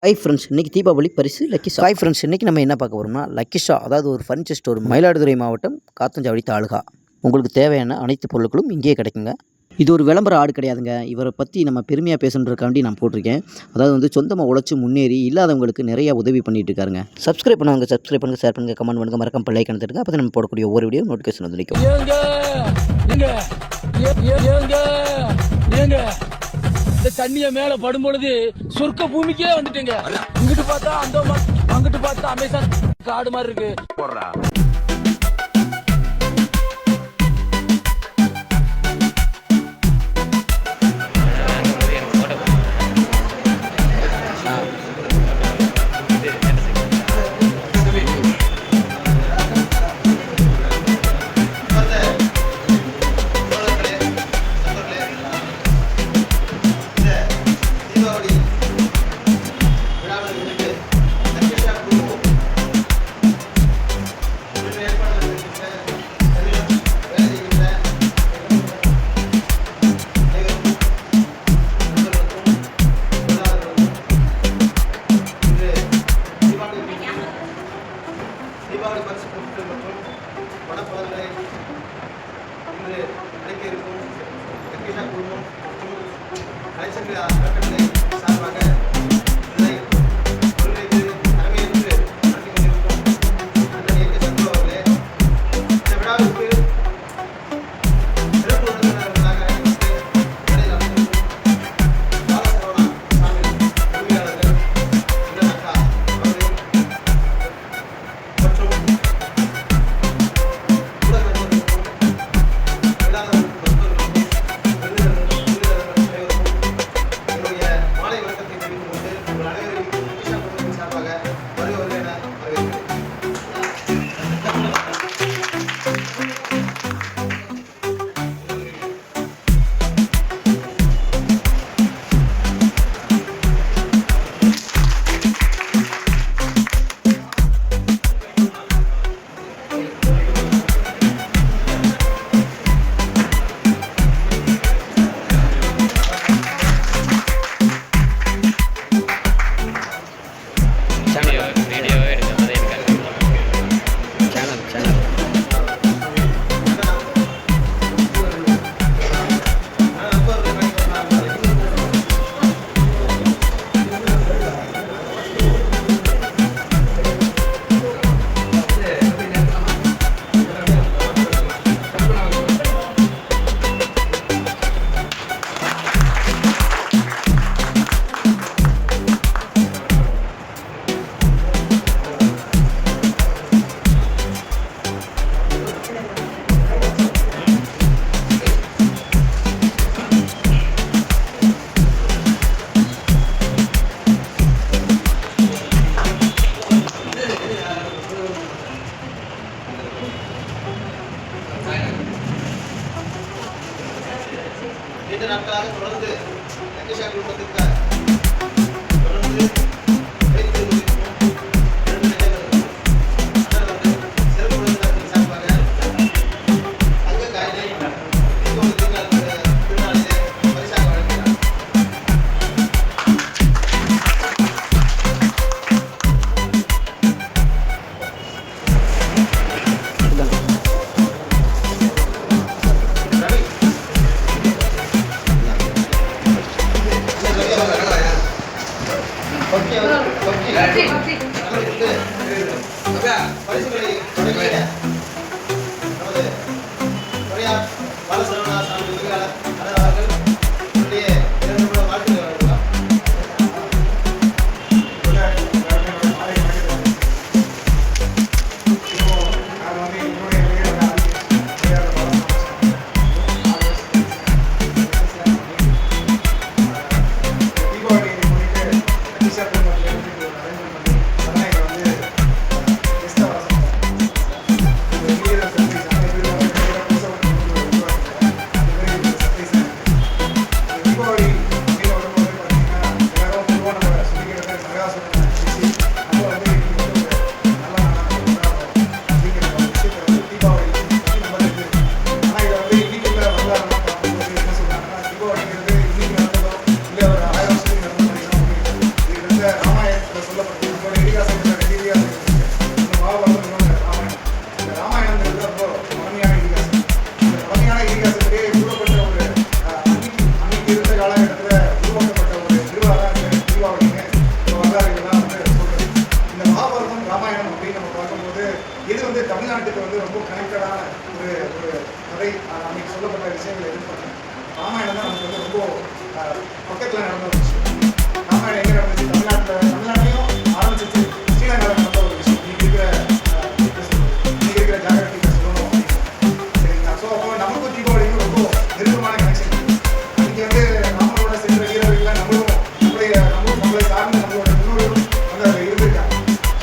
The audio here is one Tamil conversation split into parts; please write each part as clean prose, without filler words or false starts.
ஹாய் ஃப்ரெண்ட்ஸ், இன்றைக்கி தீபாவளி பரிசு லக்கிஷா. ஹாய் ஃப்ரெண்ட்ஸ், இன்றைக்கி நம்ம என்ன பார்க்க போகிறோம்னா லக்கிஷா, அதாவது ஒரு ஃபர்னிச்சர் ஸ்டோர், மயிலாடுதுறை மாவட்டம் காத்தஞ்சாவடி தாலுகா. உங்களுக்கு தேவையான அனைத்து பொருட்களும் இங்கேயே கிடைக்குங்க. இது ஒரு விளம்பர ஆடு கிடையாதுங்க. இவரை பற்றி நம்ம பெருமையாக பேசணுன்றக்காண்டி நான் போட்டிருக்கேன். அதாவது வந்து சொந்தமாக உழைச்சி முன்னேறி இல்லாதவங்களுக்கு நிறையா உதவி பண்ணிட்டு இருக்காருங்க. சப்ஸ்கிரைப் பண்ணுவாங்க, சப்ஸ்கிரைப் பண்ணுங்கள், ஷேர் பண்ணுங்கள், கமெண்ட் பண்ணுங்கள், மறக்காம லைக் எடுத்துருங்க. அப்போ நம்ம போடக்கூடிய ஒவ்வொரு வீடியோ நோட்டிஃபிகேஷன் வந்து நிற்கும். இந்த தண்ணிய மேல படும் பொழுது சொர்க்க பூமிக்கே வந்துட்டீங்க. இங்கிட்டு பார்த்தா அந்தோமான், அங்கிட்டு பார்த்தா அமேசான் காடு மாதிரி இருக்கு. தீபாவளி பரிசு பொருட்கள் மற்றும் பணப்பலன்களை இன்று அளிக்க இருக்கும் லக்கிஷா குழுமம் மற்றும் கலைச்சங்க அறக்கட்டளை சார்பாக இதனை ஒருங்கிணைத்து தலைமையேற்று நடத்தி கொண்டிருக்கும் அண்ணன் ஏ.கே. சந்துரு அவர்களே, இந்த விழாவிற்கு சிறப்பு விருந்தினர்களாக அழைக்கப்பட்டு மேடையில் அமர்ந்திருக்கும் பாலசரவணா சாமி உரிமையாளர்கள் அண்ணன் அக்கா அவர்கள் மற்றும் ஊடகங்களுக்கும் விழாவிற்கு என்னுடைய மாலை வணக்கத்தை தெரிவித்துக் கொண்டு உங்கள் அனைவரையும் லக்கிஷா குழுமத்தின் சார்பாக வருக வருக என வரவேற்கிறேன். நீண்ட நாட்களாக தொடர்ந்து லக்கிஷா குழுமத்திற்கு தொடர்ந்து பேசி கொண்டிருக்கும் இரண்டு நிலைவர்கள் அண்ணன் அவர்கள் சிறப்பு விருந்தினர்கள் சார்பாக தங்க காயினை தீபாவளி திருநாளிலே பரிசாக வழங்கினார். ரவி பரிசுகளை வழங்கிய நமது துறையார் பாலசரவணா சாமி உதவியாளர் அண்ணன் அவர்கள் என்னுடைய இரண்டு வாழ்த்துக்களை வழங்குவார். மகாபாரதத்தில் சொல்லப்பட்ட நம்மளோட இதிகாசங்கள் 2 இதிகாசங்கள் இருக்கு. இந்த மகாபாரதம், இன்னொன்று ராமாயணம். இந்த ராமாயணங்கிறது ரொம்ப பழமையான இதிகாசம். இந்த பழமையான இதிகாசத்திலே கூறப்பட்ட ஒரு அன்னைக்கு இருந்த காலகட்டத்தில் உருவாக்கப்பட்ட ஒரு திருவிழா தான் இந்த தீபாவளின்னு வரலாறுகள்லாம் சொல்றது. இந்த மகாபாரதம் ராமாயணம் அப்படின்னு நம்ம பார்க்கும்போது இது தமிழ்நாட்டுக்கு ரொம்ப கனெக்டடான ஒரு ஒரு கதை. அன்னைக்கு சொல்லப்பட்ட விஷயங்கள் எதிர்பார்க்கணும். ராமாயணம் தான் நமக்கு ரொம்ப பக்கத்தில் நடந்த ஒரு விஷயம். ராமாயணம் எங்கே நடந்துச்சு? தமிழ்நாட்டையும் ஆரம்பிச்சிச்சு. ஸ்ரீலங்காவில் நடந்த ஒரு விஷயம். இன்னைக்கு இருக்கிற ஜாகிரபிக்கை சொல்லணும் அப்படின்னு. சரிங்களா? ஸோ அப்போ நமக்கும் தீபாவளிக்கும் ரொம்ப நெருக்கமான கனெக்ஷன். இன்னைக்கு ராமனோட சென்ற வீரர்கள்லாம் நம்மளை சார்ந்து நம்மளோட முன்னோர்களும் அதில் இருந்திருக்காங்க.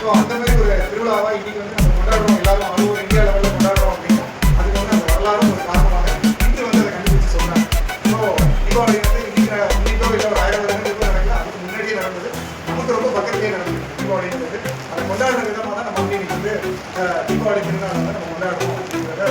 ஸோ அந்த மாதிரி ஒரு திருவிழாவாக இன்னைக்கு நம்ம கொண்டாடுறோம். எல்லாரும் அது இந்தியா லெவலில் கொண்டாடுறோம் அப்படின்னா அதுக்கு அந்த வரலாறும் ஒரு காரணமாக இன்று அதை கண்டுபிடிச்சு சொல்கிறாங்க. ஸோ தீபாவளி இன்னைக்கோ இல்லை ஒரு 1000 வருடங்களுக்கு நடக்கல, அதுக்கு முன்னாடியே நடந்தது. நமக்கு ரொம்ப பக்கத்திலே நடந்தது தீபாவளின்றது. அதை கொண்டாடுற விதமாக தான் நம்ம இன்னைக்கு தீபாவளி திருநாள் நம்ம கொண்டாடுறோம் அப்படிங்கிறத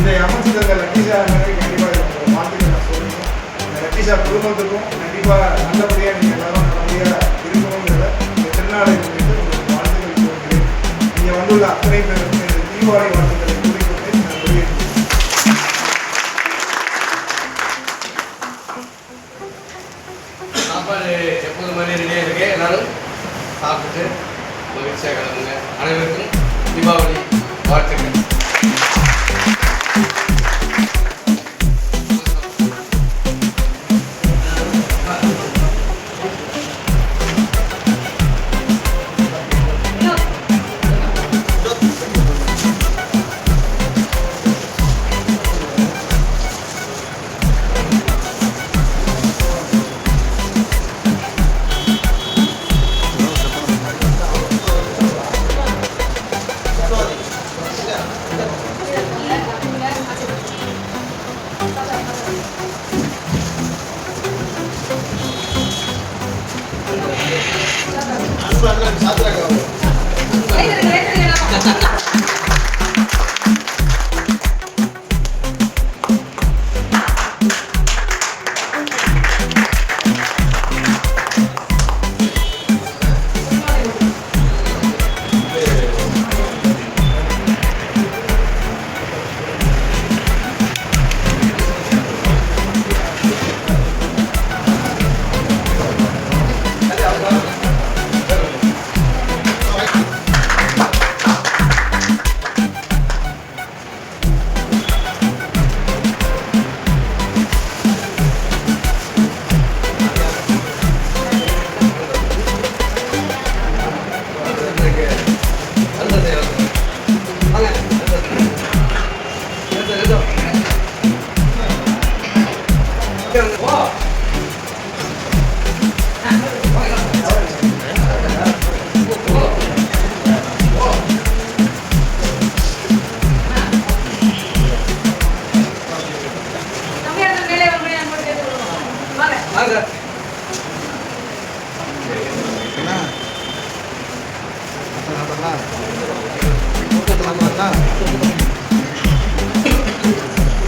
இதை அமைச்சிருந்த லட்டிஷா கண்டிப்பாக வாழ்த்துக்கள் நான் சொல்லணும். இந்த லட்டிஷா குடும்பத்துக்கும் கண்டிப்பாக நல்லபடியாக நீங்கள் எல்லாரும் நல்லபடியாக இருக்கணுங்கிறத இந்த திருநாளை முன்னிட்டு உங்களுக்கு வாழ்த்துக்கள் சொல்கிறேன். நீங்கள் வந்துள்ள அத்தனை பேருக்கும் இந்த தீபாவளி வாழ்த்துக்களை கூறிக்கொண்டு நான் வெளியேற்றேன். சாப்பாடு எப்போது மாதிரி ரெடியாக இருக்கு. எல்லாரும் சாப்பிட்டு மகிழ்ச்சியாக கிளம்புங்க. அனைவருக்கும் தீபாவளி வாழ்த்துக்கள்.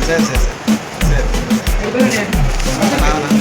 சரி சரி சரி சரி